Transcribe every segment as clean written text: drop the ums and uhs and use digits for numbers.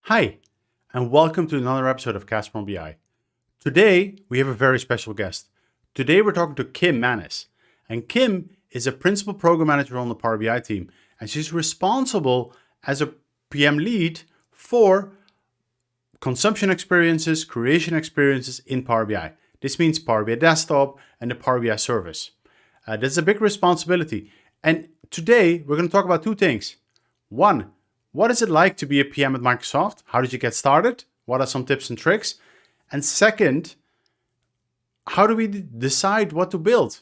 Hi, and welcome to another episode of Kasper On BI. Today, we have a very special guest. Today, we're talking to Kim Manis. And Kim is a principal program manager on the Power BI team, and she's responsible as a PM lead for consumption experiences, creation experiences in Power BI. This means Power BI Desktop and the Power BI service. That's a big responsibility. And today, we're going to talk about two things. One, what is it like to be a PM at Microsoft? How did you get started? What are some tips and tricks? And second, how do we decide what to build?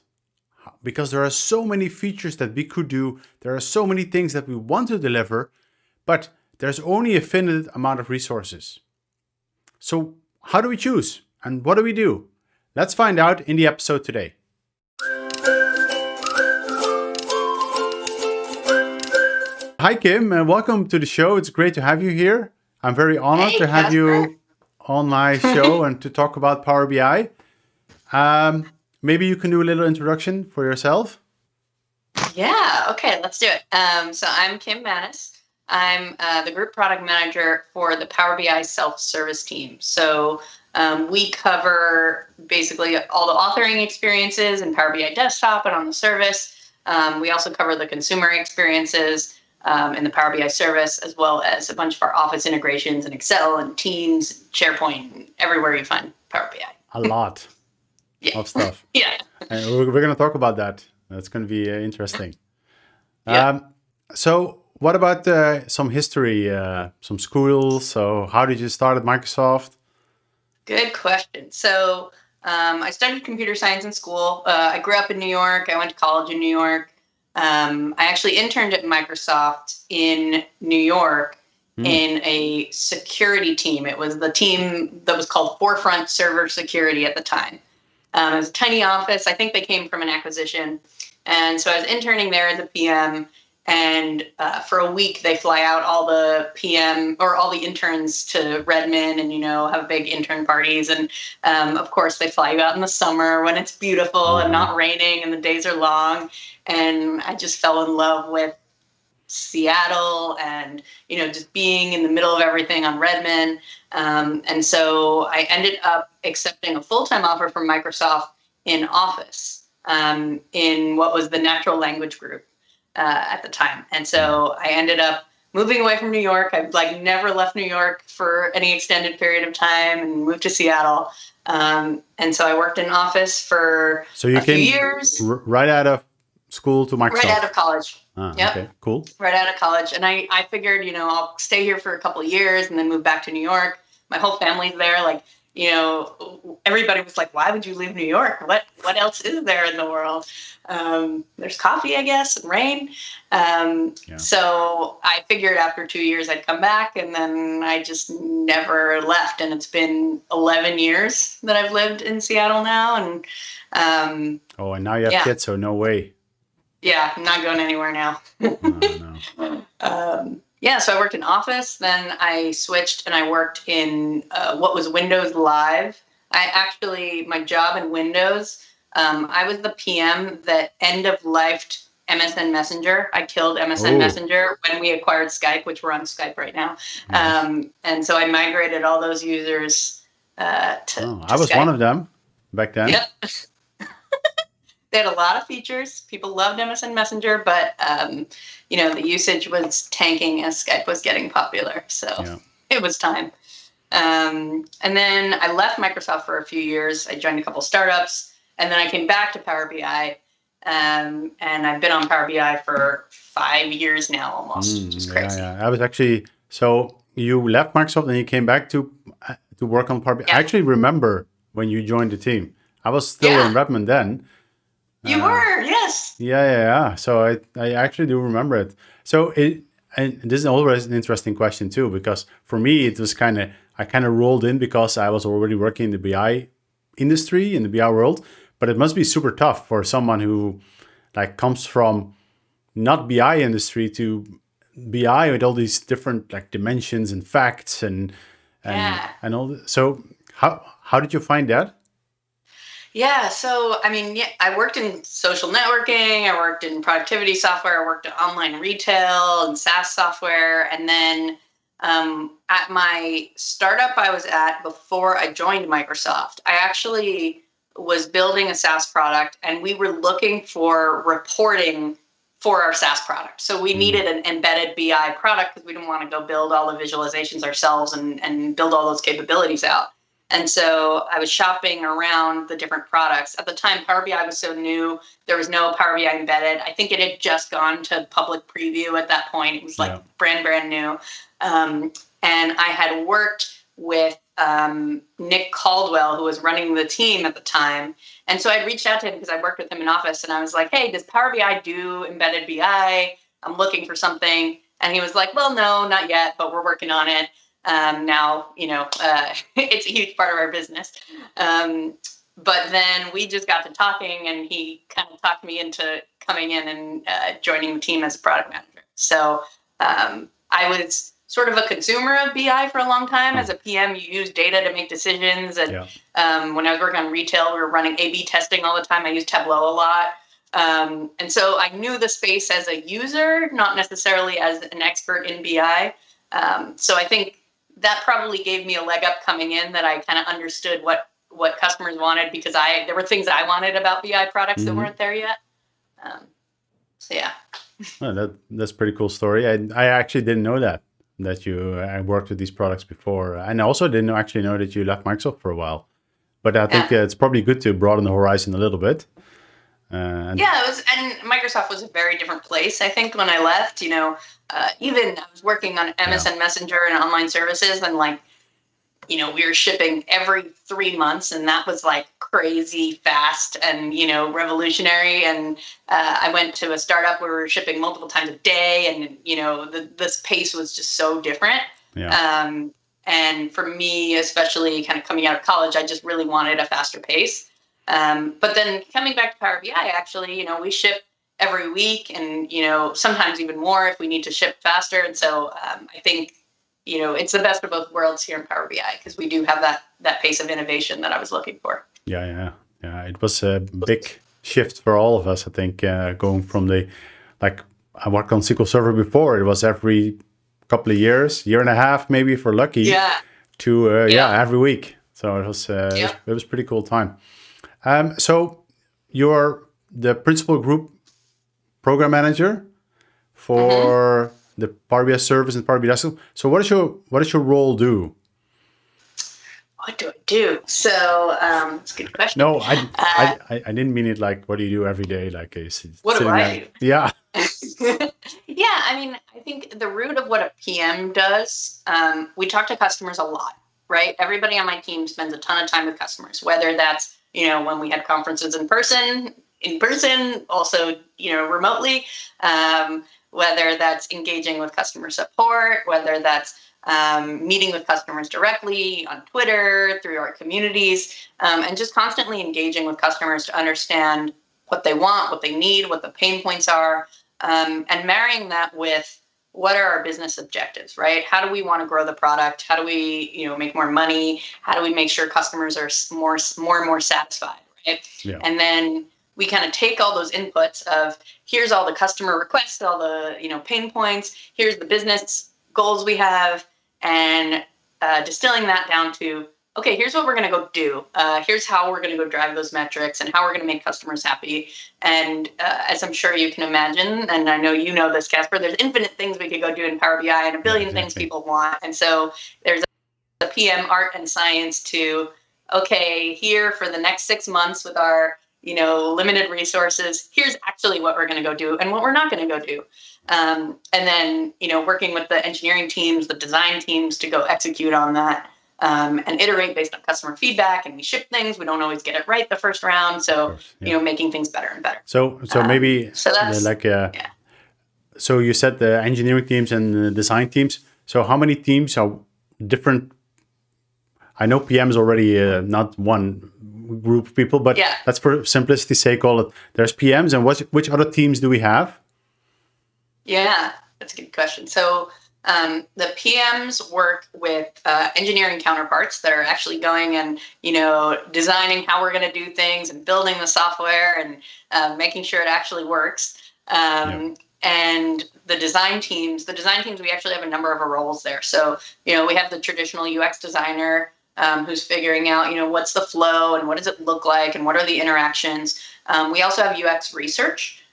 Because there are so many features that we could do. There are so many things that we want to deliver, but there's only a finite amount of resources. So how do we choose? And what do we do? Let's find out in the episode today. Hi, Kim, and welcome to the show. It's great to have you here. I'm very honored Hey, to have Kasper. you on my show and to talk about Power BI. Maybe you can do a little introduction for yourself. Yeah, okay, let's do it. So I'm Kim Manis. I'm the group product manager for the Power BI self-service team. So we cover basically all the authoring experiences in Power BI Desktop and on the service. We also cover the consumer experiences in the Power BI service, as well as a bunch of our Office integrations in Excel and Teams, SharePoint, everywhere you find Power BI. A lot Yeah, of stuff. yeah. And we're going to talk about that. That's going to be interesting. Yeah. So what about some history, some schools? So how did you start at Microsoft? Good question. So I studied computer science in school. I grew up in New York. I went to college in New York. I actually interned at Microsoft in New York in a security team. It was the team that was called Forefront Server Security at the time. It was a tiny office. I think they came from an acquisition. And so I was interning there as a PM. And for a week, they fly out all the PM or all the interns to Redmond and, have big intern parties. And of course, they fly you out in the summer when it's beautiful and not raining and the days are long. And I just fell in love with Seattle and, just being in the middle of everything on Redmond. And so I ended up accepting a full-time offer from Microsoft in Office in what was the natural language group at the time. And so I ended up moving away from New York. I've never left New York for any extended period of time and moved to Seattle. And so I worked in Office for you a few came years. Right out of school to Microsoft? Right out of college. Yep. Okay, cool. Right out of college. And I figured, I'll stay here for a couple of years and then move back to New York. My whole family's there. Everybody was like, why would you leave New York? What else is there in the world? There's coffee, I guess, and rain. So I figured after 2 years I'd come back, and then I just never left. And it's been 11 years that I've lived in Seattle now. And and now you have kids, so no way. Yeah, I'm not going anywhere now. No. So I worked in Office, then I switched and I worked in what was Windows Live. My job in Windows, I was the PM that end-of-lifed MSN Messenger. I killed MSN Messenger when we acquired Skype, which we're on Skype right now. Nice. And so I migrated all those users to I was Skype. one of them back then. Yep. They had a lot of features. People loved MSN Messenger, but the usage was tanking as Skype was getting popular. So It was time. And then I left Microsoft for a few years. I joined a couple startups, and then I came back to Power BI. And I've been on Power BI for 5 years now, almost, which is crazy. I was actually, so you left Microsoft and you came back to work on Power BI. I actually remember when you joined the team. I was still in Redmond then. You were, yes. Yeah. So I actually do remember it. So and this is always an interesting question too, because for me it was I kind of rolled in because I was already working in the BI industry, in the BI world. But it must be super tough for someone who comes from not BI industry to BI with all these different dimensions and facts and all. So how did you find that? Yeah. So, I worked in social networking. I worked in productivity software. I worked in online retail and SaaS software. And then At my startup I was at before I joined Microsoft, I actually was building a SaaS product, and we were looking for reporting for our SaaS product. So we needed an embedded BI product because we didn't want to go build all the visualizations ourselves and build all those capabilities out. And so I was shopping around the different products. At the time, Power BI was so new. There was no Power BI embedded. I think it had just gone to public preview at that point. It was like brand new. And I had worked with Nick Caldwell, who was running the team at the time. And so I reached out to him because I worked with him in office, and I was like, hey, does Power BI do embedded BI? I'm looking for something. And he was like, well, no, not yet, but we're working on it. Now, it's a huge part of our business. But then we just got to talking, and he kind of talked me into coming in and joining the team as a product manager. So I was sort of a consumer of BI for a long time. As a PM, you use data to make decisions. And when I was working on retail, we were running A/B testing all the time. I used Tableau a lot. And so I knew the space as a user, not necessarily as an expert in BI. So I think that probably gave me a leg up coming in, that I kind of understood what customers wanted, because there were things I wanted about BI products that weren't there yet. So yeah. Oh, that's a pretty cool story. I actually didn't know that you worked with these products before, and I also didn't actually know that you left Microsoft for a while. But I think it's probably good to broaden the horizon a little bit. It was, and Microsoft was a very different place, I think, when I left. Even I was working on MSN Messenger and online services, and we were shipping every 3 months, and that was like crazy fast and, revolutionary. And I went to a startup where we were shipping multiple times a day, and, this pace was just so different. And for me, especially kind of coming out of college, I just really wanted a faster pace. But then coming back to Power BI, actually, we ship every week, and, sometimes even more if we need to ship faster. And so I think, it's the best of both worlds here in Power BI, because we do have that pace of innovation that I was looking for. Yeah. It was a big shift for all of us, I think, going from I worked on SQL Server before. It was every couple of years, year and a half, maybe for lucky, to every week. So it was pretty cool time. So you're the principal group program manager for the Power BI service and Power BI Desktop. So what does your role do? What do I do? So it's a good question. No, I didn't mean it like, what do you do every day? Like, what do I do? Yeah. Yeah, I mean, I think the root of what a PM does, we talk to customers a lot, right? Everybody on my team spends a ton of time with customers, whether that's, when we had conferences in person, also, remotely, whether that's engaging with customer support, whether that's meeting with customers directly on Twitter, through our communities, and just constantly engaging with customers to understand what they want, what they need, what the pain points are, and marrying that with what are our business objectives, right? How do we want to grow the product? How do we, make more money? How do we make sure customers are more and more satisfied, right? Yeah. And then we kind of take all those inputs of, here's all the customer requests, all the, pain points, here's the business goals we have, and distilling that down to, okay, here's what we're going to go do. Here's how we're going to go drive those metrics, and how we're going to make customers happy. And as I'm sure you can imagine, and I know you know this, Kasper, there's infinite things we could go do in Power BI, and a billion things people want. And so there's a PM art and science to, okay, here for the next 6 months with our, limited resources, here's actually what we're going to go do and what we're not going to go do. And then, working with the engineering teams, the design teams to go execute on that. And iterate based on customer feedback, and we ship things. We don't always get it right the first round, so making things better and better. So maybe so you said the engineering teams and the design teams. So how many teams are different? I know PM is already not one group of people, but that's for simplicity's sake. Call it. There's PMs, and which other teams do we have? Yeah, that's a good question. So. The PMs work with engineering counterparts that are actually going and, designing how we're going to do things and building the software and making sure it actually works. and the design teams. The design teams, we actually have a number of roles there. So, we have the traditional UX designer who's figuring out, what's the flow and what does it look like and what are the interactions. We also have UX research.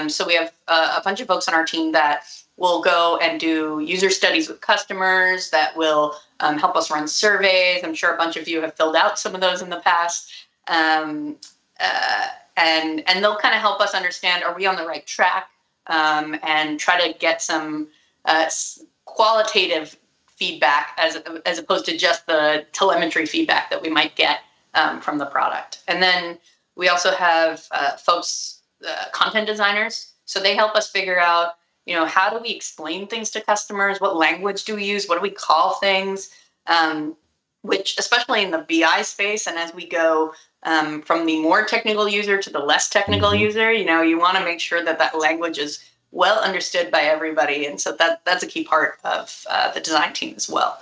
So we have a bunch of folks on our team that will go and do user studies with customers, that will help us run surveys. I'm sure a bunch of you have filled out some of those in the past. And they'll kind of help us understand, are we on the right track? And try to get some qualitative feedback as opposed to just the telemetry feedback that we might get from the product. And then we also have folks, content designers. So they help us figure out, how do we explain things to customers? What language do we use? What do we call things? Which, especially in the BI space, and as we go from the more technical user to the less technical user, you want to make sure that that language is well understood by everybody. And so that's a key part of the design team as well.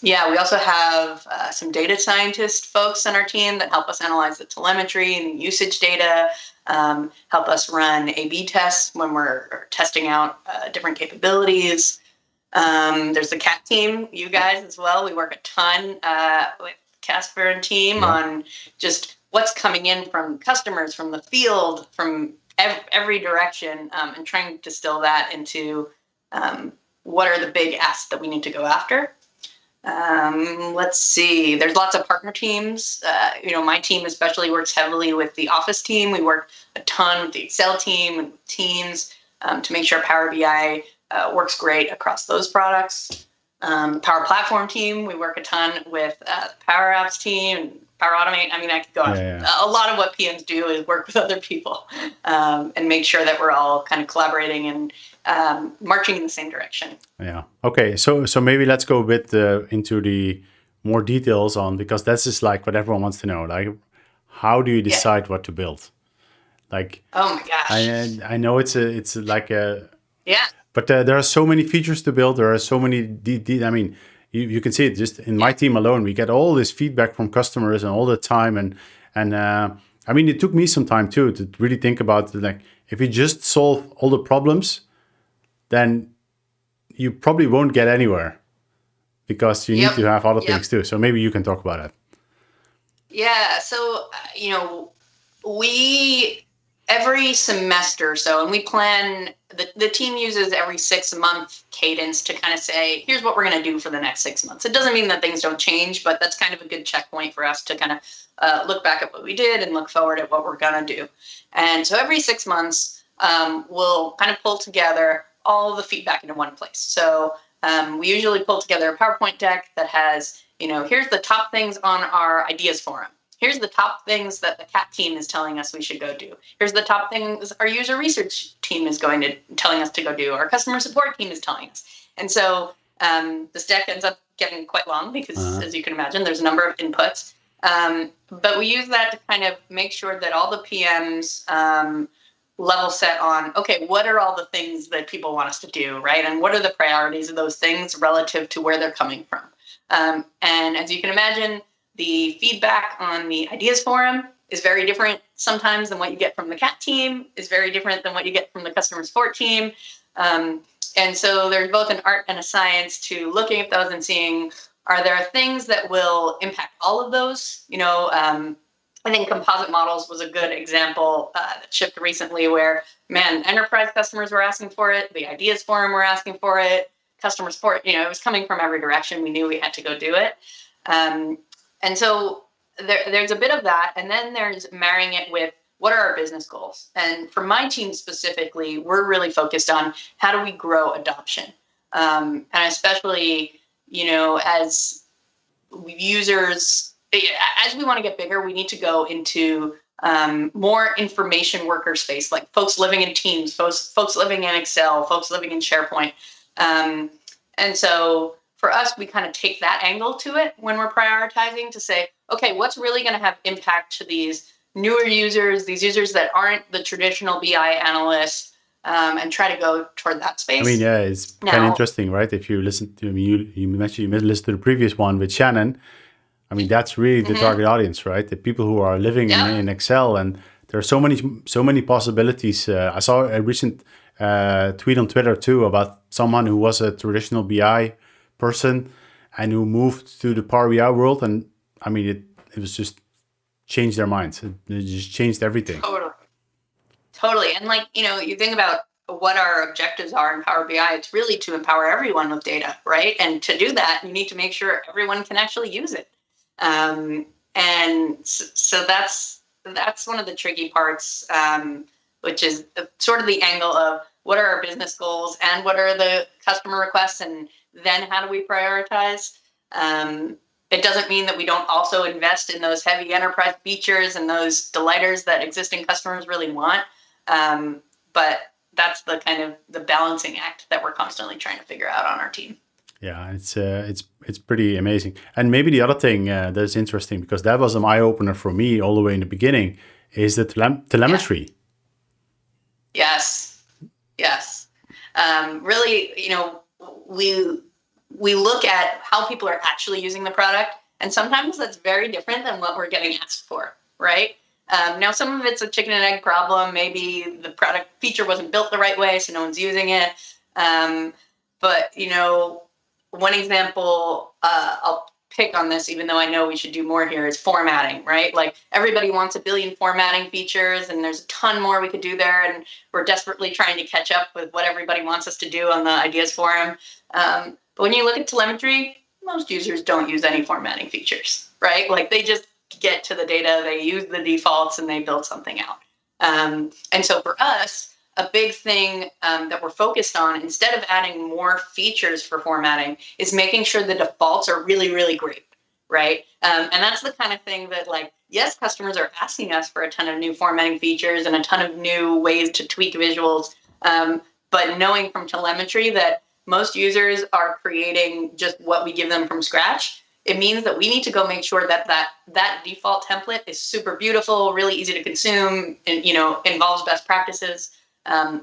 We also have some data scientist folks on our team that help us analyze the telemetry and the usage data, help us run A/B tests when we're testing out different capabilities. There's the CAT team, you guys as well. We work a ton with Kasper and team on just what's coming in from customers, from the field, from every direction, and trying to distill that into what are the big asks that we need to go after. Let's see. There's lots of partner teams. My team especially works heavily with the Office team. We work a ton with the Excel team and Teams to make sure Power BI works great across those products. Power Platform team, we work a ton with the Power Apps team and Power Automate. I mean, I could go on. A lot of what PMs do is work with other people and make sure that we're all kind of collaborating and marching in the same direction. Yeah. Okay. So maybe let's go a bit into the more details on, because that's just like what everyone wants to know. Like, how do you decide what to build? Like, oh my gosh, I know it's like a yeah. But there are so many features to build. There are so many. I mean, you can see it just in my team alone. We get all this feedback from customers and all the time. And I mean, it took me some time too to really think about, like, if you just solve all the problems, then you probably won't get anywhere, because you need to have other things too. So maybe you can talk about it. Yeah. So we every semester or so, and we plan, the team uses every 6-month cadence to kind of say, here's what we're going to do for the next 6 months. It doesn't mean that things don't change, but that's kind of a good checkpoint for us to kind of look back at what we did and look forward at what we're going to do. And so every 6 months, we'll kind of pull together all the feedback into one place. So we usually pull together a PowerPoint deck that has, here's the top things on our ideas forum. Here's the top things that the CAT team is telling us we should go do. Here's the top things our user research team is telling us to go do. Our customer support team is telling us. And so this deck ends up getting quite long because, as you can imagine, there's a number of inputs. But we use that to kind of make sure that all the PMs level set on, okay, what are all the things that people want us to do, right? And what are the priorities of those things relative to where they're coming from? And as you can imagine, the feedback on the ideas forum is very different sometimes than what you get from the CAT team, is very different than what you get from the customer support team. And so there's both an art and a science to looking at those and seeing, are there things that will impact all of those? I think composite models was a good example that shipped recently where, enterprise customers were asking for it. The ideas forum were asking for it. Customer support, it was coming from every direction. We knew we had to go do it. And so there's a bit of that. And then there's marrying it with, what are our business goals? And for my team specifically, we're really focused on how do we grow adoption? And especially, as users, as we want to get bigger, we need to go into more information worker space, like folks living in Teams, folks living in Excel, folks living in SharePoint. And so for us, we kind of take that angle to it when we're prioritizing to say, okay, what's really going to have impact to these newer users, these users that aren't the traditional BI analysts, and try to go toward that space. I mean, yeah, it's kind of interesting, right? If you listen to, you mentioned you listened to the previous one with Shannon. I mean, that's really the target audience, right? The people who are living in Excel, and there are so many possibilities. I saw a recent tweet on Twitter too about someone who was a traditional BI person and who moved to the Power BI world, and I mean it was just changed their minds. It just changed everything. Totally. And like, you think about what our objectives are in Power BI, it's really to empower everyone with data, right? And to do that, you need to make sure everyone can actually use it. And so that's one of the tricky parts, which is sort of the angle of what are our business goals and what are the customer requests, and then how do we prioritize? It doesn't mean that we don't also invest in those heavy enterprise features and those delighters that existing customers really want. But that's the kind of the balancing act that we're constantly trying to figure out on our team. Yeah, it's pretty amazing. And maybe the other thing that's interesting, because that was an eye opener for me all the way in the beginning, is the telemetry. Yes. Really, we look at how people are actually using the product, and sometimes that's very different than what we're getting asked for, right? Now, some of it's a chicken and egg problem. Maybe the product feature wasn't built the right way, so no one's using it. But, one example I'll pick on this, even though I know we should do more here, is formatting, right? Like everybody wants a billion formatting features, and there's a ton more we could do there. And we're desperately trying to catch up with what everybody wants us to do on the ideas forum. But when you look at telemetry, most users don't use any formatting features, right? Like they just get to the data, they use the defaults, and they build something out. And so for us, a big thing that we're focused on, instead of adding more features for formatting, is making sure the defaults are really, really great, right? And that's the kind of thing that, like, yes, customers are asking us for a ton of new formatting features and a ton of new ways to tweak visuals, but knowing from telemetry that most users are creating just what we give them from scratch, it means that we need to go make sure that that default template is super beautiful, really easy to consume, and involves best practices.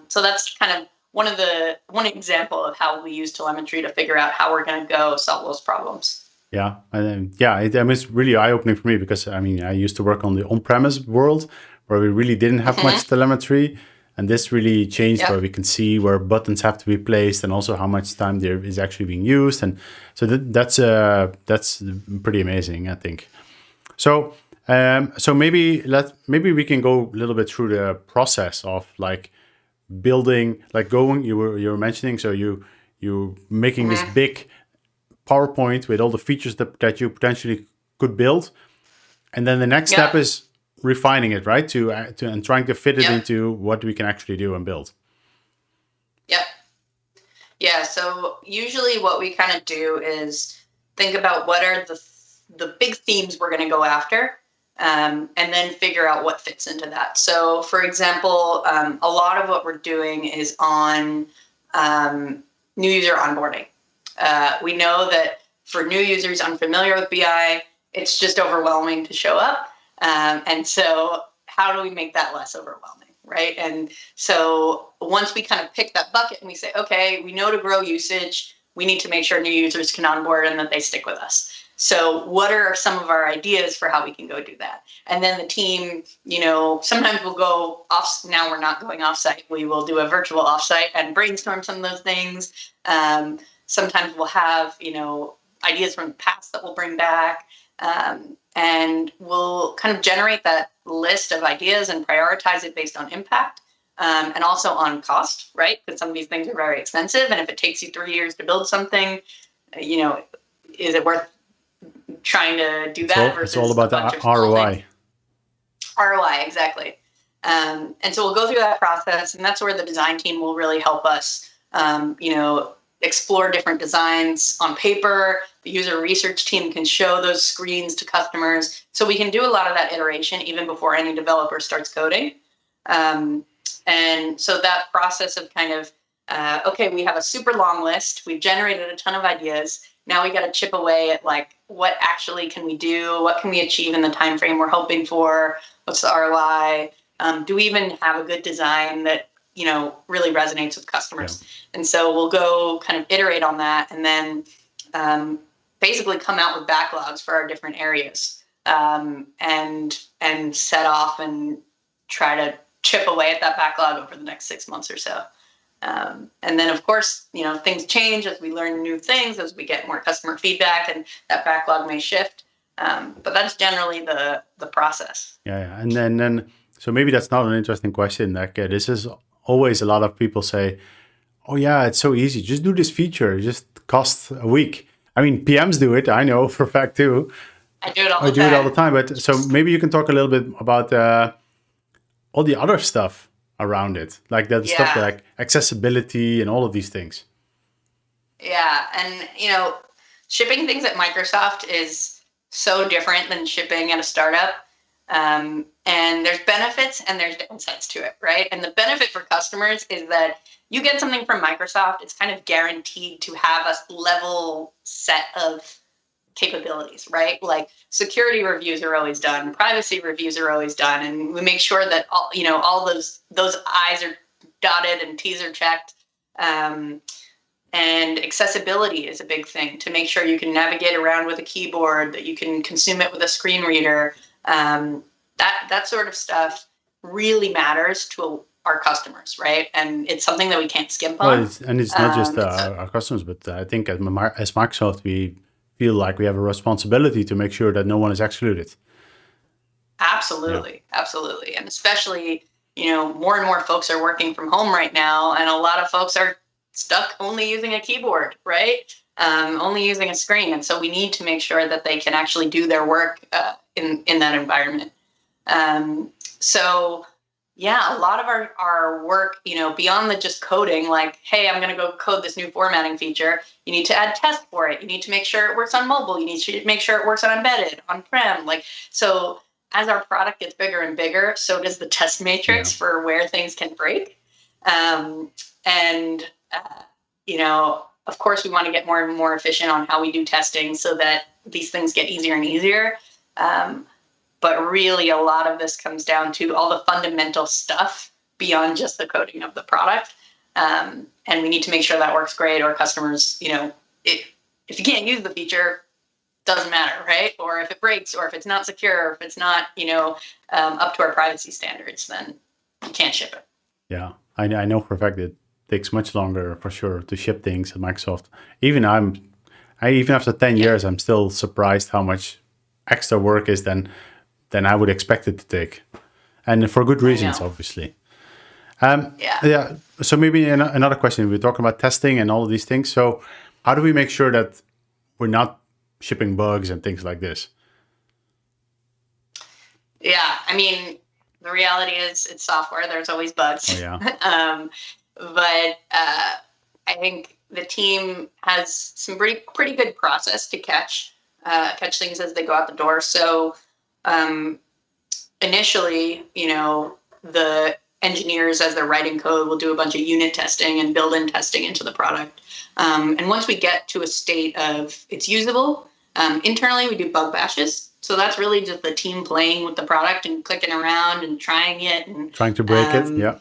So that's kind of one example of how we use telemetry to figure out how we're going to go solve those problems. Yeah, it was really eye-opening for me, because I mean I used to work on the on-premise world where we really didn't have much telemetry, and this really changed where we can see where buttons have to be placed and also how much time there is actually being used, and so that's pretty amazing, I think. So maybe we can go a little bit through the process of like building, like you were mentioning, so you making this big PowerPoint with all the features that you potentially could build, and then the next step is refining it, right? To and trying to fit it into what we can actually do and build. Yep. Yeah. So usually what we kind of do is think about what are the big themes we're going to go after. And then figure out what fits into that. So, for example, a lot of what we're doing is on new user onboarding. We know that for new users unfamiliar with BI, it's just overwhelming to show up. And so how do we make that less overwhelming, right? And so once we kind of pick that bucket and we say, okay, we know to grow usage, we need to make sure new users can onboard and that they stick with us. So what are some of our ideas for how we can go do that? And then the team, sometimes we'll go off. Now we're not going offsite. We will do a virtual offsite and brainstorm some of those things. Sometimes we'll have, ideas from the past that we'll bring back. And we'll kind of generate that list of ideas and prioritize it based on impact and also on cost, right? Because some of these things are very expensive. And if it takes you 3 years to build something, is it worth trying to do that? It's all about the ROI. ROI, exactly. And so we'll go through that process, and that's where the design team will really help us, explore different designs on paper. The user research team can show those screens to customers. So we can do a lot of that iteration even before any developer starts coding. And so that process of kind of, okay, we have a super long list. We've generated a ton of ideas. Now we got to chip away at like, what actually can we do? What can we achieve in the time frame we're hoping for? What's the ROI? Do we even have a good design that really resonates with customers? And so we'll go kind of iterate on that, and then basically come out with backlogs for our different areas, and set off and try to chip away at that backlog over the next 6 months or so. And then, of course, things change as we learn new things, as we get more customer feedback, and that backlog may shift. But that's generally the process. Yeah. And then, so maybe that's not an interesting question. Like, this is always a lot of people say, oh yeah, it's so easy. Just do this feature. It just costs a week. I mean, PMs do it. I know for a fact too. I do it all I do it all the time. But so maybe you can talk a little bit about all the other stuff around it, like that stuff like accessibility and all of these things. Yeah, and shipping things at Microsoft is so different than shipping at a startup. And there's benefits and there's downsides to it, right? And the benefit for customers is that you get something from Microsoft, it's kind of guaranteed to have a level set of capabilities, right? Like security reviews are always done, privacy reviews are always done, and we make sure that all those I's are dotted and T's are checked. And accessibility is a big thing, to make sure you can navigate around with a keyboard, that you can consume it with a screen reader. That sort of stuff really matters to our customers, right? And it's something that we can't skimp on. It's not just our customers, but I think as Microsoft, we feel like we have a responsibility to make sure that no one is excluded. Absolutely. And especially, more and more folks are working from home right now, and a lot of folks are stuck only using a keyboard, right? Only using a screen. And so we need to make sure that they can actually do their work in that environment. So yeah, a lot of our work, beyond the just coding, like, hey, I'm going to go code this new formatting feature. You need to add tests for it. You need to make sure it works on mobile. You need to make sure it works on embedded, on-prem. So as our product gets bigger and bigger, so does the test matrix for where things can break. Of course, we want to get more and more efficient on how we do testing so that these things get easier and easier. But really, a lot of this comes down to all the fundamental stuff beyond just the coding of the product. And we need to make sure that works great, or customers, if you can't use the feature, doesn't matter, right? Or if it breaks, or if it's not secure, or if it's not, up to our privacy standards, then you can't ship it. Yeah, I know for a fact it takes much longer for sure to ship things at Microsoft. Even after 10 years, I'm still surprised how much extra work is than I would expect it to take, and for good reasons, obviously. So maybe another question. We're talking about testing and all of these things. So how do we make sure that we're not shipping bugs and things like this? Yeah, I mean, the reality is it's software. There's always bugs. Oh, yeah. But I think the team has some pretty good process to catch things as they go out the door. So initially, the engineers, as they're writing code, will do a bunch of unit testing and build-in testing into the product. And once we get to a state of it's usable, internally we do bug bashes. So that's really just the team playing with the product and clicking around and trying it and trying to break it. Yeah.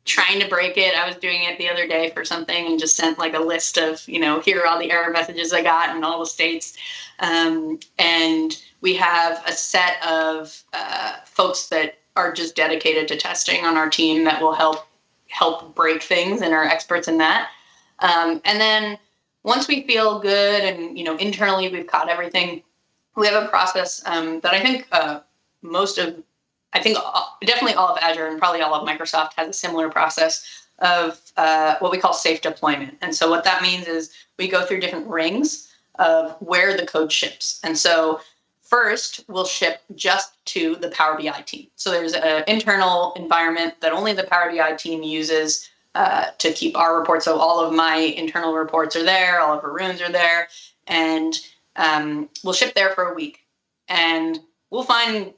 Trying to break it. I was doing it the other day for something and just sent like a list of, here are all the error messages I got in all the states. And we have a set of folks that are just dedicated to testing on our team that will help break things, and are experts in that. And then once we feel good and, internally we've caught everything, we have a process that I think definitely all of Azure and probably all of Microsoft has a similar process of what we call safe deployment. And so what that means is we go through different rings of where the code ships. And so first, we'll ship just to the Power BI team. So there's an internal environment that only the Power BI team uses to keep our reports. So all of my internal reports are there, all of Arun's are there, and we'll ship there for a week. And we'll find,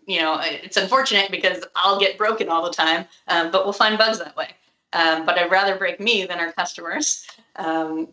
it's unfortunate because I'll get broken all the time, but we'll find bugs that way. But I'd rather break me than our customers. And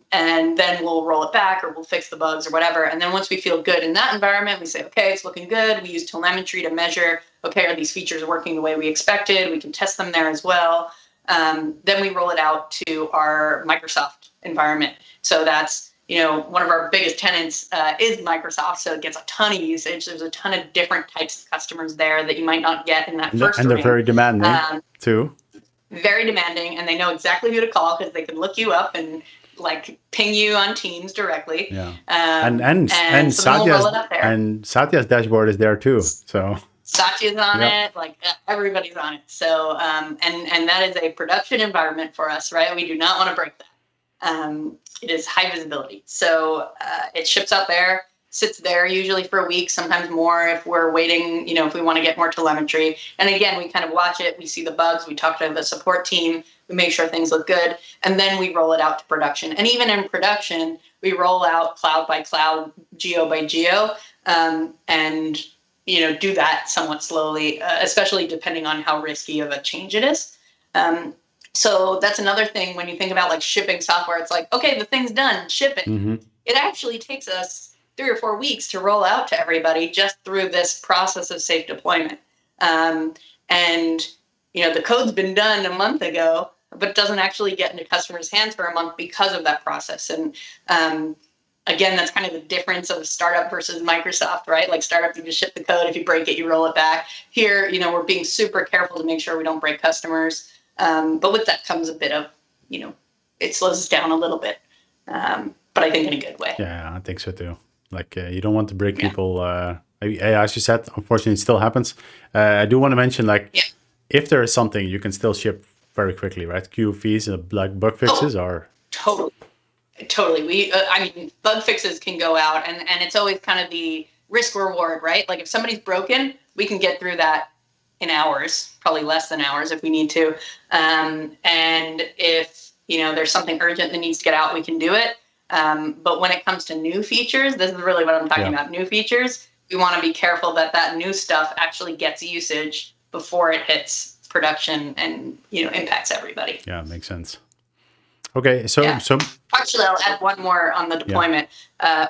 then we'll roll it back, or we'll fix the bugs or whatever. And then once we feel good in that environment, we say, okay, it's looking good. We use telemetry to measure, okay, are these features working the way we expected? We can test them there as well. Then we roll it out to our Microsoft environment. So that's one of our biggest tenants is Microsoft, so it gets a ton of usage. There's a ton of different types of customers there that you might not get in that first And they're ring. very demanding too. Very demanding, and they know exactly who to call because they can look you up and like ping you on Teams directly. Yeah. And so then we'll roll it up there. And Satya's dashboard is there too. So Satya's on it, like everybody's on it. So and that is a production environment for us, right? We do not want to break that. It is high visibility. So it ships out there, sits there usually for a week, sometimes more if we're waiting, if we want to get more telemetry. And again, we kind of watch it. We see the bugs. We talk to the support team. We make sure things look good. And then we roll it out to production. And even in production, we roll out cloud by cloud, geo by geo, and do that somewhat slowly, especially depending on how risky of a change it is. So that's another thing when you think about like shipping software, it's like, okay, the thing's done, ship it. Mm-hmm. It actually takes us 3 or 4 weeks to roll out to everybody just through this process of safe deployment. And the code's been done a month ago, but doesn't actually get into customers' hands for a month because of that process. And again, that's kind of the difference of startup versus Microsoft, right? Like startup, you just ship the code. If you break it, you roll it back. Here, we're being super careful to make sure we don't break customers. But with that comes a bit of, it slows us down a little bit. But I think in a good way. Yeah, I think so too. Like you don't want to break people. As you said, unfortunately, it still happens. I do want to mention, if there is something, you can still ship very quickly, right? QFEs and bug fixes are totally. Bug fixes can go out, and it's always kind of the risk reward, right? Like if somebody's broken, we can get through that in hours, probably less than hours if we need to. And if there's something urgent that needs to get out, we can do it. But when it comes to new features, this is really what I'm talking about. New features, we want to be careful that new stuff actually gets usage before it hits production and impacts everybody. Yeah, makes sense. Okay, so actually, I'll add one more on the deployment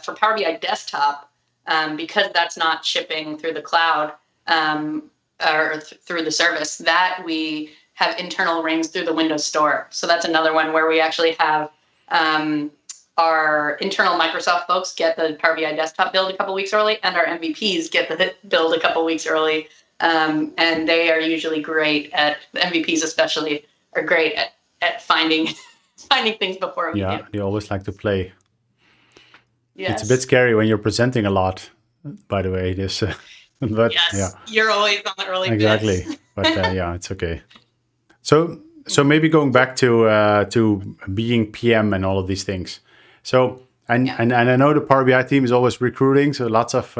for Power BI Desktop, because that's not shipping through the cloud or through the service. That we have internal rings through the Windows Store. So that's another one where we actually have our internal Microsoft folks get the Power BI Desktop build a couple weeks early, and our MVPs get the build a couple weeks early. And they are usually great at, the MVPs especially, are great at finding things before we do. They always like to play. Yes. It's a bit scary when you're presenting a lot, by the way. This, but you're always on the early exactly. bits. But it's okay. So maybe going back to being PM and all of these things. So and I know the Power BI team is always recruiting, so lots of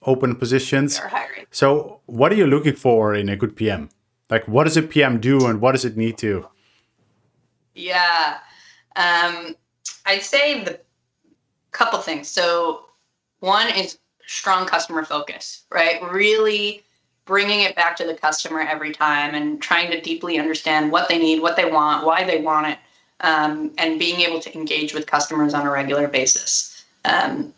open positions. They're hiring. So what are you looking for in a good PM? Like, what does a PM do, and what does it need to? Yeah, I'd say the couple things. So one is strong customer focus, right? Really bringing it back to the customer every time and trying to deeply understand what they need, what they want, why they want it, and being able to engage with customers on a regular basis.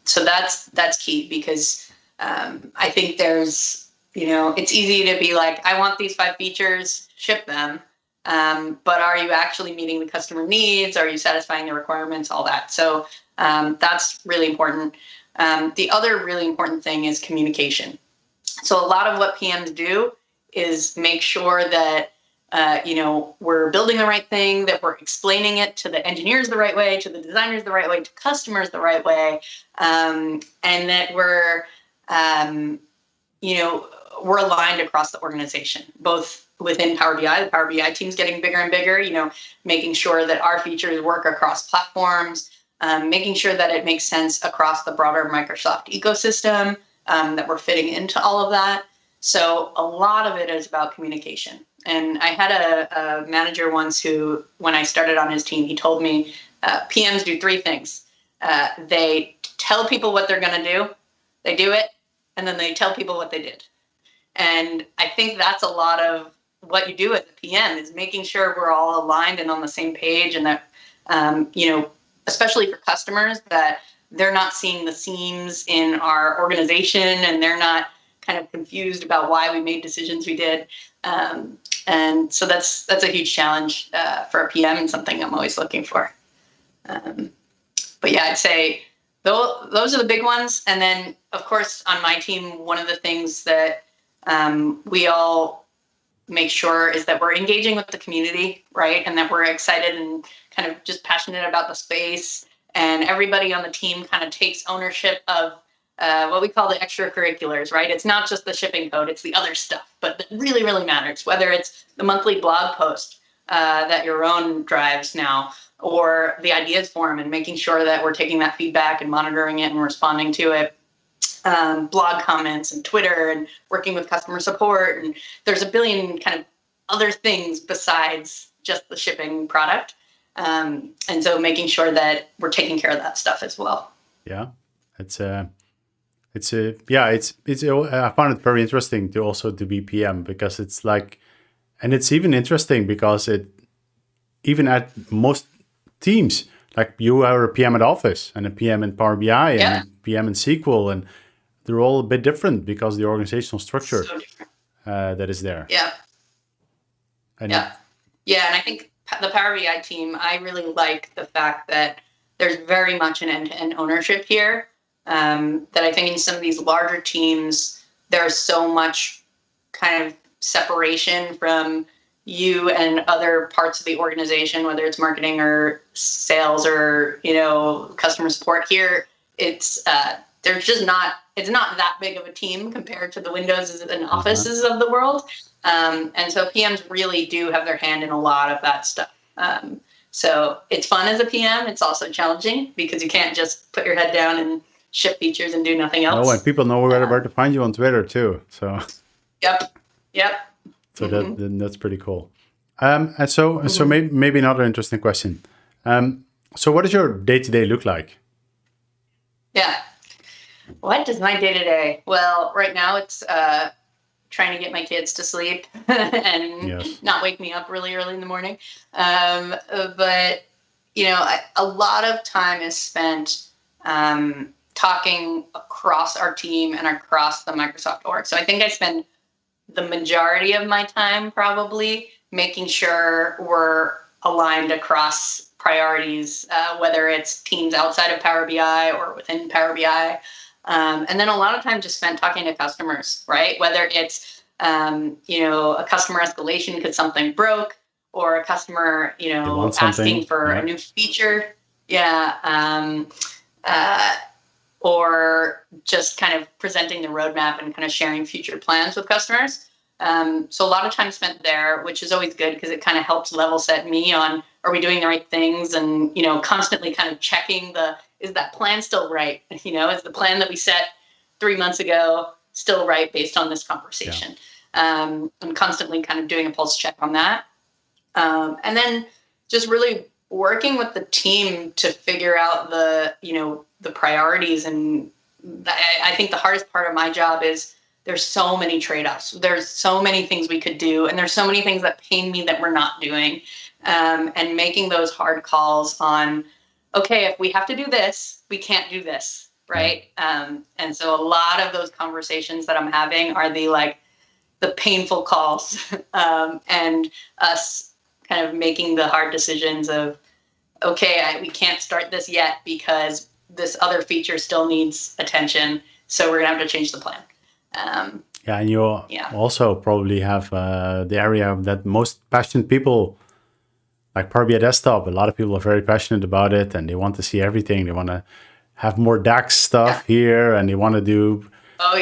So that's key, because I think there's, it's easy to be like, I want these 5 features, ship them. But are you actually meeting the customer needs? Are you satisfying the requirements? All that. So that's really important. The other really important thing is communication. So a lot of what PMs do is make sure that we're building the right thing, that we're explaining it to the engineers the right way, to the designers the right way, to customers the right way, and that we're aligned across the organization, both within Power BI. The Power BI team's getting bigger and bigger, making sure that our features work across platforms, making sure that it makes sense across the broader Microsoft ecosystem, that we're fitting into all of that. So a lot of it is about communication. And I had a manager once who, when I started on his team, he told me PMs do 3 things. They tell people what they're going to do, they do it, and then they tell people what they did. And I think that's a lot of what you do as a PM, is making sure we're all aligned and on the same page, and that, especially for customers, that they're not seeing the seams in our organization and they're not kind of confused about why we made decisions we did. And so that's a huge challenge for a PM, and something I'm always looking for. But yeah, I'd say those are the big ones. And then, of course, on my team, one of the things that we all make sure is that we're engaging with the community, right? And that we're excited and kind of just passionate about the space. And everybody on the team kind of takes ownership of what we call the extracurriculars, right? It's not just the shipping code, it's the other stuff, but that really, really matters, whether it's the monthly blog post that your own drives now, or the ideas forum and making sure that we're taking that feedback and monitoring it and responding to it. Blog comments and Twitter and working with customer support. And there's a billion kind of other things besides just the shipping product. And so making sure that we're taking care of that stuff as well. Yeah, I found it very interesting to be PM, because it's like, and it's even interesting because even at most teams, like you are a PM at Office and a PM in Power BI and a PM in SQL, and they're all a bit different because the organizational structure that is there. Yeah. And and I think the Power BI team, I really like the fact that there's very much an end-to-end ownership here. That I think in some of these larger teams, there's so much kind of separation from you and other parts of the organization, whether it's marketing or sales or, customer support. Here, it's not that big of a team compared to the Windows and Offices of the world. And so PMs really do have their hand in a lot of that stuff. So it's fun as a PM. It's also challenging because you can't just put your head down and ship features and do nothing else. No, and people know where to find you on Twitter too. So. Yep. So that's pretty cool. And so maybe another interesting question. So what does your day-to-day look like? Yeah. What does my day-to-day? Well, right now it's trying to get my kids to sleep and not wake me up really early in the morning. But, a lot of time is spent talking across our team and across the Microsoft org. So I think I spend the majority of my time probably making sure we're aligned across priorities, whether it's teams outside of Power BI or within Power BI. And then a lot of time just spent talking to customers, right? Whether it's, a customer escalation because something broke, or a customer, asking for a new feature. Or just kind of presenting the roadmap and kind of sharing future plans with customers. So a lot of time spent there, which is always good because it kind of helps level set me on, are we doing the right things? And, constantly kind of checking is that plan still right? Is the plan that we set 3 months ago still right based on this conversation? And constantly kind of doing a pulse check on that. And then just really working with the team to figure out the priorities. And I think the hardest part of my job is there's so many trade-offs. There's so many things we could do. And there's so many things that pain me that we're not doing. And making those hard calls on, okay, if we have to do this, we can't do this, right? And so a lot of those conversations that I'm having are the painful calls and us kind of making the hard decisions of, okay, we can't start this yet because this other feature still needs attention, so we're gonna have to change the plan. And you also probably have the area that most passionate people, like Power BI Desktop. A lot of people are very passionate about it, and they want to see everything. They want to have more DAX stuff here, and they want to do.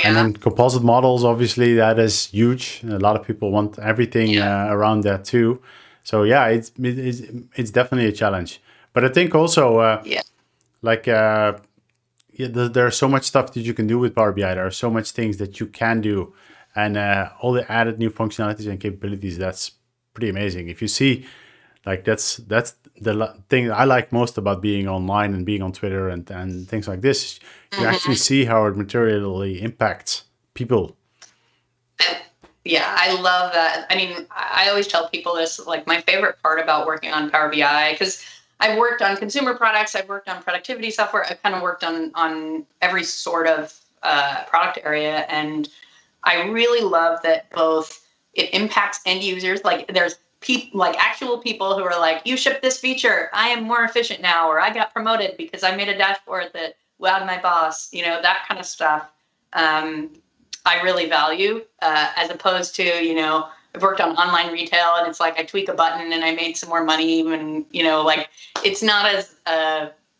And then composite models, obviously, that is huge. A lot of people want everything around that too. So it's definitely a challenge. But I think also there's so much stuff that you can do with Power BI. There are so much things that you can do, and all the added new functionalities and capabilities. That's pretty amazing. If you see, that's the thing I like most about being online and being on Twitter and things like this. You actually see how it materially impacts people. Yeah, I love that. I mean, I always tell people this, my favorite part about working on Power BI, because I've worked on consumer products, I've worked on productivity software, I've kind of worked on every sort of product area. And I really love that both it impacts end users, like actual people who are like, you shipped this feature, I am more efficient now, or I got promoted because I made a dashboard that wowed my boss, that kind of stuff. I really value, as opposed to, I've worked on online retail and it's like I tweak a button and I made some more money, and like it's not as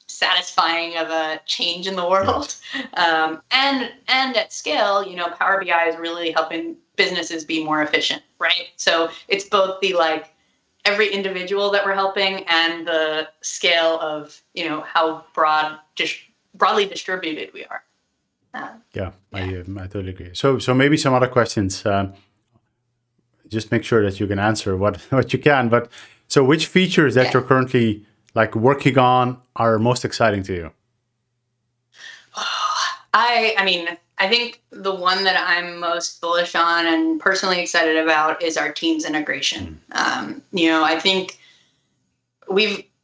satisfying of a change in the world. And at scale, Power BI is really helping businesses be more efficient, right? So it's both the like every individual that we're helping and the scale of how broadly distributed we are. I totally agree. So maybe some other questions. Just make sure that you can answer what you can. But so which features that you're currently like working on are most exciting to you? I think the one that I'm most bullish on and personally excited about is our Teams integration. I think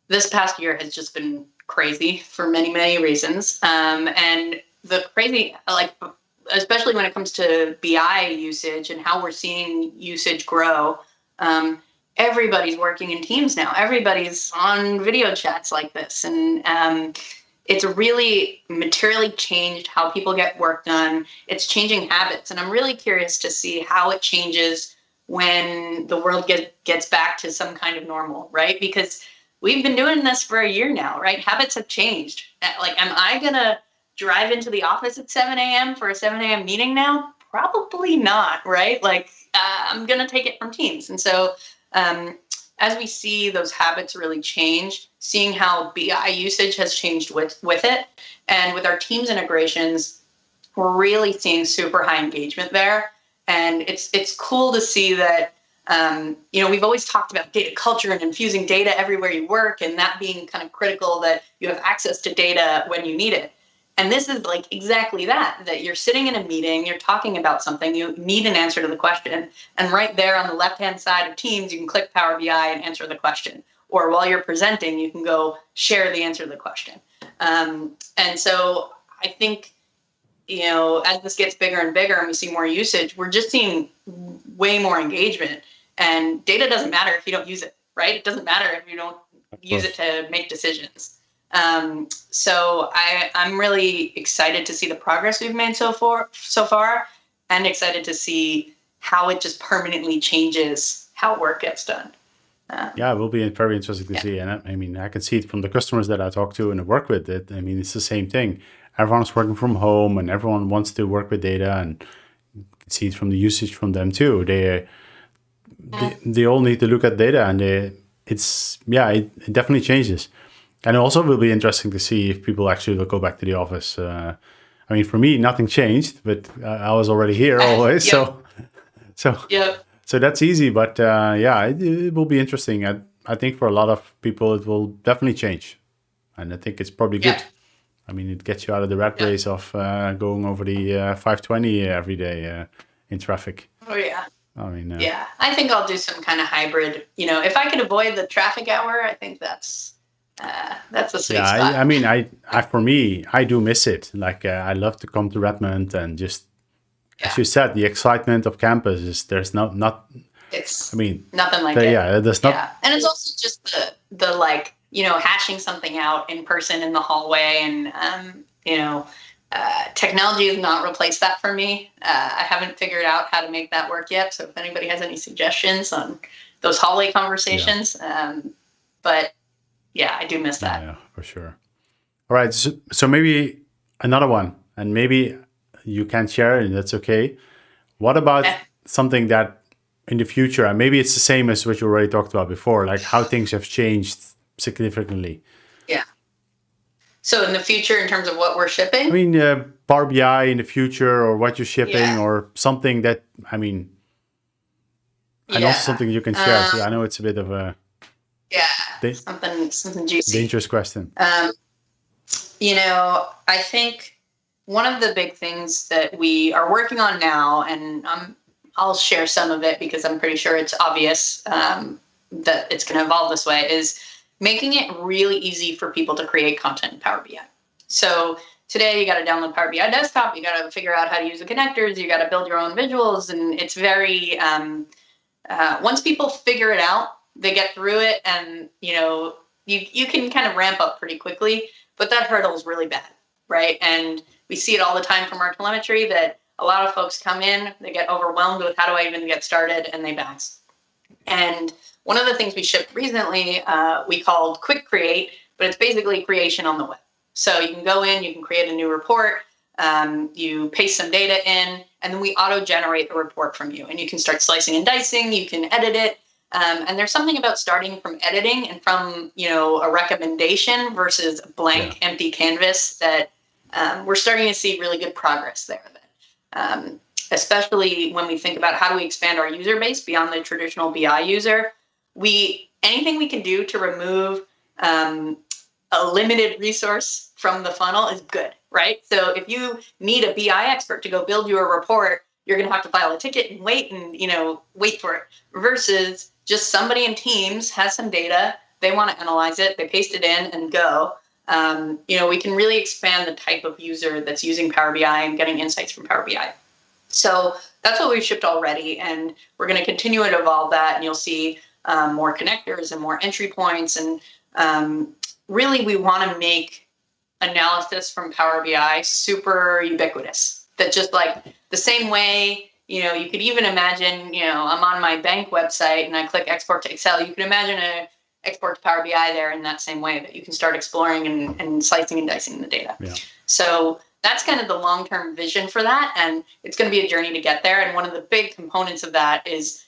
this past year has just been crazy for many, many reasons. And the crazy, like, especially when it comes to BI usage and how we're seeing usage grow, everybody's working in Teams now. Everybody's on video chats like this. And it's really materially changed how people get work done. It's changing habits. And I'm really curious to see how it changes when the world gets back to some kind of normal, right? Because we've been doing this for a year now, right? Habits have changed. Like, am I going to drive into the office at 7 a.m. for a 7 a.m. meeting now? Probably not, right? Like, I'm going to take it from Teams. And so as we see those habits really change, seeing how BI usage has changed with it, and with our Teams integrations, we're really seeing super high engagement there. And it's cool to see that, we've always talked about data culture and infusing data everywhere you work, and that being kind of critical, that you have access to data when you need it. And this is like exactly that you're sitting in a meeting, you're talking about something, you need an answer to the question. And right there on the left-hand side of Teams, you can click Power BI and answer the question. Or while you're presenting, you can go share the answer to the question. And so I think, as this gets bigger and bigger and we see more usage, we're just seeing way more engagement. And data doesn't matter if you don't use it, right? It doesn't matter if you don't use it to make decisions. So I'm really excited to see the progress we've made so far, and excited to see how it just permanently changes how work gets done. It will be very interesting to see. And I can see it from the customers that I talk to and work with. It's the same thing. Everyone's working from home and everyone wants to work with data, and you can see it from the usage from them too. They all need to look at data, and it definitely changes. And it also will be interesting to see if people actually will go back to the office. For me, nothing changed, but I was already here always. So that's easy. But it will be interesting. I think for a lot of people, it will definitely change. And I think it's probably good. It gets you out of the rat race of going over the 520 every day in traffic. Oh, yeah. I think I'll do some kind of hybrid. If I could avoid the traffic hour, I think that's a sweet spot. For me, I do miss it. Like, I love to come to Redmond and just, as you said, the excitement of campus is there's nothing like it. Yeah, there's not. Yeah, and it's also just the like, hashing something out in person in the hallway, and technology has not replaced that for me. I haven't figured out how to make that work yet. So if anybody has any suggestions on those hallway conversations, but yeah, I do miss that. Yeah, for sure. All right. So maybe another one, and maybe you can share, and that's okay. What about something that in the future, and maybe it's the same as what you already talked about before, like how things have changed significantly? Yeah. So in the future, in terms of what we're shipping? Power BI in the future, or what you're shipping, or something that, and also something you can share. So I know it's a bit of a... something juicy. Dangerous question. I think one of the big things that we are working on now, and I'll share some of it because I'm pretty sure it's obvious that it's going to evolve this way, is making it really easy for people to create content in Power BI. So today you got to download Power BI Desktop, you got to figure out how to use the connectors, you got to build your own visuals, and it's very once people figure it out, they get through it, and you can kind of ramp up pretty quickly. But that hurdle is really bad, right? And we see it all the time from our telemetry that a lot of folks come in, they get overwhelmed with how do I even get started, and they bounce. And one of the things we shipped recently, we called Quick Create, but it's basically creation on the web. So you can go in, you can create a new report, you paste some data in, and then we auto-generate the report from you. And you can start slicing and dicing, you can edit it. And there's something about starting from editing and from, a recommendation versus a blank, empty canvas that we're starting to see really good progress there. Especially when we think about how do we expand our user base beyond the traditional BI user. Anything we can do to remove a limited resource from the funnel is good, right? So if you need a BI expert to go build you a report, you're going to have to file a ticket and wait for it. Versus just somebody in Teams has some data, they want to analyze it, they paste it in and go. We can really expand the type of user that's using Power BI and getting insights from Power BI. So that's what we've shipped already, and we're going to continue to evolve that, and you'll see more connectors and more entry points. And really, we want to make analysis from Power BI super ubiquitous. That just like the same way, you could even imagine, I'm on my bank website and I click export to Excel. You can imagine a export to Power BI there in that same way that you can start exploring and slicing and dicing the data. Yeah. So that's kind of the long-term vision for that, and it's going to be a journey to get there. And one of the big components of that is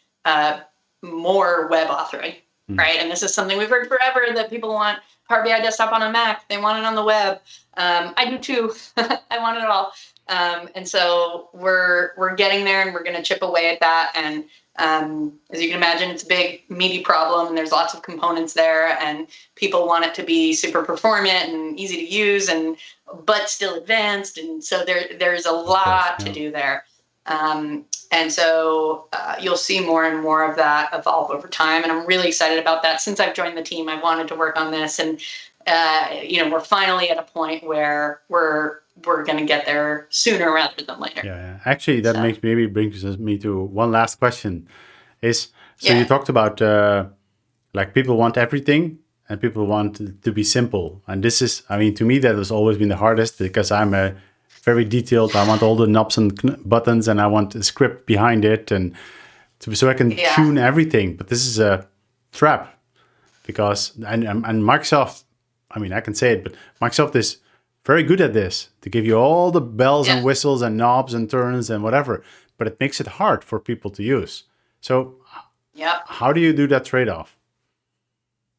more web authoring, right? And this is something we've heard forever, that people want Power BI desktop on a Mac. They want it on the web. I do too. I want it all. And so we're getting there, and we're going to chip away at that. And as you can imagine, it's a big, meaty problem, and there's lots of components there, and people want it to be super performant and easy to use, but still advanced. And so there's a lot to do there. And so you'll see more and more of that evolve over time. And I'm really excited about that. Since I've joined the team, I've wanted to work on this. And, we're finally at a point where we're going to get there sooner rather than later. Yeah. Actually, that brings me to one last question. You talked about like people want everything and people want it to be simple. And this is, to me, that has always been the hardest, because I'm a very detailed. I want all the knobs and buttons, and I want a script behind it, and so I can tune everything. But this is a trap, because and Microsoft, I can say it, but Microsoft is very good at this, to give you all the bells and whistles and knobs and turns and whatever, but it makes it hard for people to use. So how do you do that trade-off?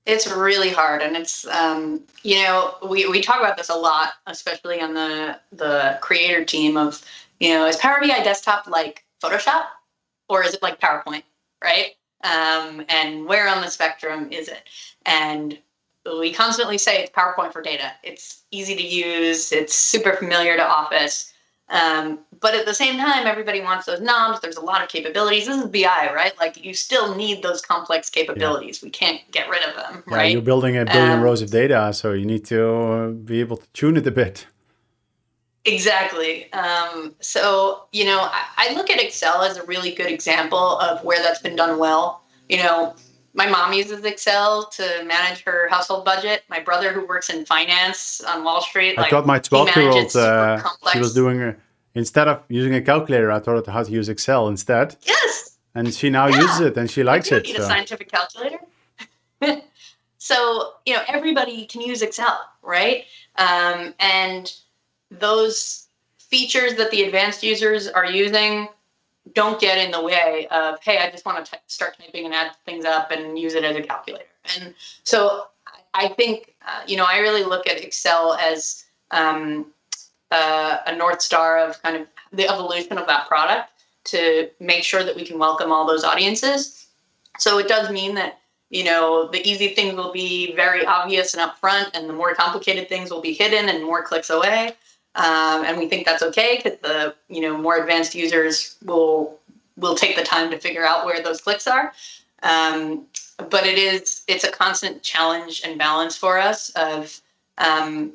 It's really hard. And it's, we talk about this a lot, especially on the creator team of, is Power BI desktop like Photoshop, or is it like PowerPoint, right? And where on the spectrum is it? And we constantly say it's PowerPoint for data. It's easy to use. It's super familiar to Office. But at the same time, everybody wants those knobs. There's a lot of capabilities. This is BI, right? Like, you still need those complex capabilities. We can't get rid of them, right? You're building a billion rows of data, so you need to be able to tune it a bit. Exactly. So, I look at Excel as a really good example of where that's been done well. My mom uses Excel to manage her household budget. My brother, who works in finance on Wall Street, I taught my 12-year-old, she was doing, instead of using a calculator, I taught her how to use Excel instead. Yes. And she now uses it, and she likes it. You need a scientific calculator. So, everybody can use Excel, right? And those features that the advanced users are using don't get in the way of, hey, I just want to start typing and add things up and use it as a calculator. And so I think, I really look at Excel as a North Star of kind of the evolution of that product to make sure that we can welcome all those audiences. So it does mean that, the easy things will be very obvious and upfront, and the more complicated things will be hidden and more clicks away. And we think that's okay, because the more advanced users will take the time to figure out where those clicks are. But it's a constant challenge and balance for us of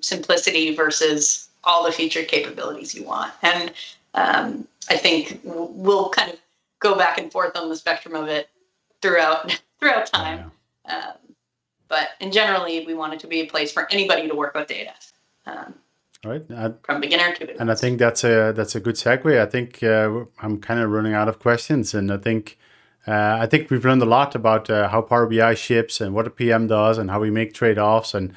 simplicity versus all the feature capabilities you want. And I think we'll kind of go back and forth on the spectrum of it throughout time. But in generally, we want it to be a place for anybody to work with data, Right. from beginner to advanced. And I think that's a good segue. I think I'm kind of running out of questions, and I think we've learned a lot about how Power BI ships and what a PM does and how we make trade-offs and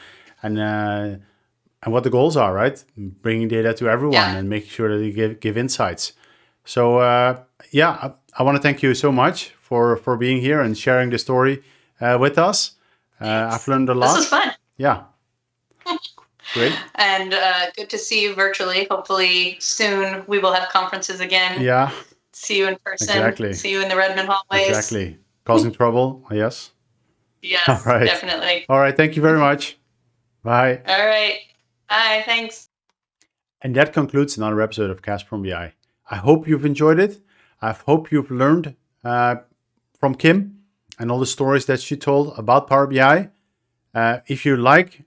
what the goals are. Right, bringing data to everyone and making sure that you give insights. So I want to thank you so much for being here and sharing the story with us. I've learned a lot. This was fun. Yeah. Great. And good to see you virtually. Hopefully soon we will have conferences again. Yeah. See you in person. Exactly. See you in the Redmond hallways. Exactly. Causing trouble, yes. Yes, all right. Definitely. All right. Thank you very much. Bye. All right. Bye. Thanks. And that concludes another episode of Kasper On BI. I hope you've enjoyed it. I hope you've learned from Kim and all the stories that she told about Power BI. If you like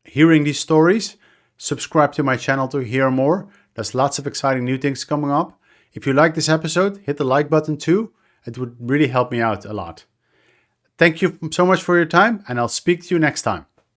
hearing these stories, subscribe to my channel to hear more. There's lots of exciting new things coming up. If you like this episode, hit the like button too. It would really help me out a lot. Thank you so much for your time, and I'll speak to you next time.